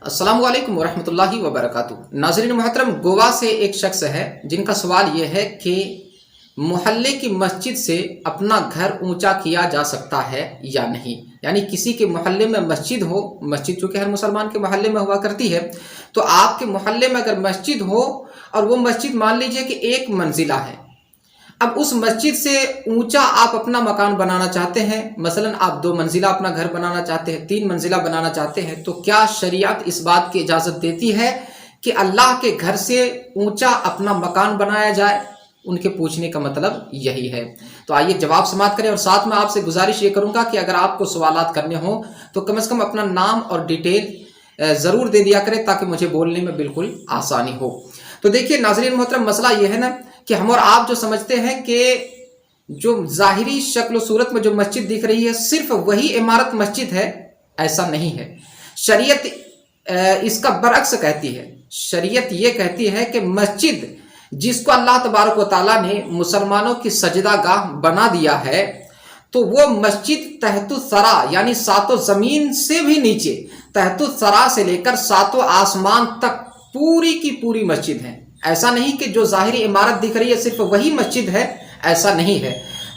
अस्सलाम वालेकुम वरहमतुल्लाहि वबरकातुह। नाज़रीन मोहतरम, गोवा से एक शख्स है जिनका सवाल यह है कि मोहल्ले की मस्जिद से अपना घर ऊंचा किया जा सकता है या नहीं। यानी किसी के मोहल्ले में मस्जिद हो, मस्जिद चूँकि हर मुसलमान के मोहल्ले में हुआ करती है, तो आपके मोहल्ले में अगर मस्जिद हो और वो मस्जिद मान लीजिए कि एक मंजिला है, अब उस मस्जिद से ऊंचा आप अपना मकान बनाना चाहते हैं, मसलन आप 2 मंजिला अपना घर बनाना चाहते हैं, 3 मंजिला बनाना चाहते हैं, तो क्या शरीयत इस बात की इजाज़त देती है कि अल्लाह के घर से ऊंचा अपना मकान बनाया जाए? उनके पूछने का मतलब यही है। तो आइए जवाब समाप्त करें, और साथ में आपसे गुजारिश ये करूंगा कि अगर आपको सवालात करने हो तो कम से कम अपना नाम और डिटेल ज़रूर दे दिया करें ताकि मुझे बोलने में बिल्कुल आसानी हो। तो देखिए नाज़रीन मोहतरम, मसला ये है ना कि हम और आप जो समझते हैं कि जो ज़ाहिरी शक्ल सूरत में जो मस्जिद दिख रही है सिर्फ वही इमारत मस्जिद है, ऐसा नहीं है। शरीयत इसका बरअक्स कहती है। शरीयत ये कहती है कि मस्जिद जिसको अल्लाह तबारक व तआला ने मुसलमानों की सजदा गाह बना दिया है, तो वो मस्जिद तहतुस सरा यानी सातों ज़मीन से भी नीचे, तहतुस सरा से लेकर सातों आसमान तक पूरी की पूरी मस्जिद है। ऐसा नहीं कि जो ज़ाहिरी इमारत दिख रही है सिर्फ वही मस्जिद है, ऐसा नहीं है।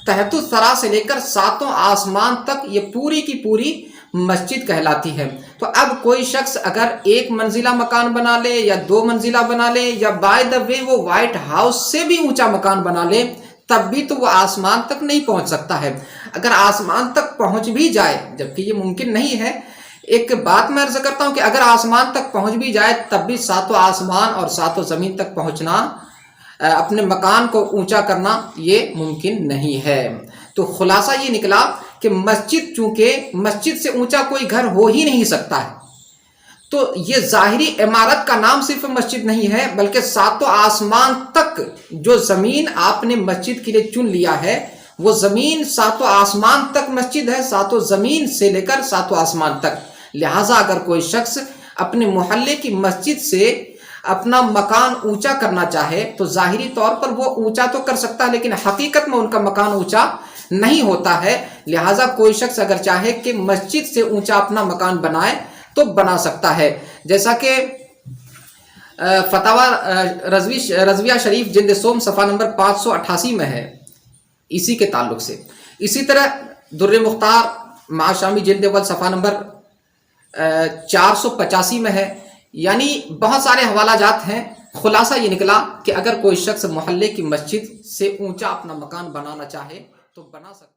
तहतुस सरा से लेकर सातों आसमान तक ये पूरी की पूरी मस्जिद कहलाती है। तो अब कोई शख्स अगर 1 मंजिला मकान बना ले या 2 मंजिला बना ले या बाय द वे वो व्हाइट हाउस से भी ऊंचा मकान बना ले, तब भी तो वो आसमान तक नहीं पहुंच सकता है। अगर आसमान तक पहुंच भी जाए, जबकि ये मुमकिन नहीं है, एक बात मैं अर्ज करता हूं कि अगर आसमान तक पहुंच भी जाए तब भी सातों आसमान और सातों जमीन तक पहुंचना, अपने मकान को ऊंचा करना, ये मुमकिन नहीं है। तो खुलासा ये निकला कि मस्जिद, चूंकि मस्जिद से ऊंचा कोई घर हो ही नहीं सकता है, तो ये ज़ाहिरी इमारत का नाम सिर्फ मस्जिद नहीं है, बल्कि सातों आसमान तक जो ज़मीन आपने मस्जिद के लिए चुन लिया है, वो ज़मीन सातों आसमान तक मस्जिद है, सातों ज़मीन से लेकर सातों आसमान तक। लिहाजा अगर कोई शख्स अपने मोहल्ले की मस्जिद से अपना मकान ऊंचा करना चाहे तो ज़ाहिरी तौर पर वो ऊंचा तो कर सकता है, लेकिन हकीकत में उनका मकान ऊंचा नहीं होता है। लिहाजा कोई शख्स अगर चाहे कि मस्जिद से ऊंचा अपना मकान बनाए तो बना सकता है, जैसा कि फतावा रज़विया शरीफ जिल्द सोम सफ़ा नंबर 588 में है इसी के ताल्लुक से। इसी तरह दुर्र मुख्तार माशामी जिल्द अव्वल सफ़ा नंबर 485 में है। यानी बहुत सारे हवाला जात हैं। खुलासा ये निकला कि अगर कोई शख्स मोहल्ले की मस्जिद से ऊंचा अपना मकान बनाना चाहे तो बना सकता है।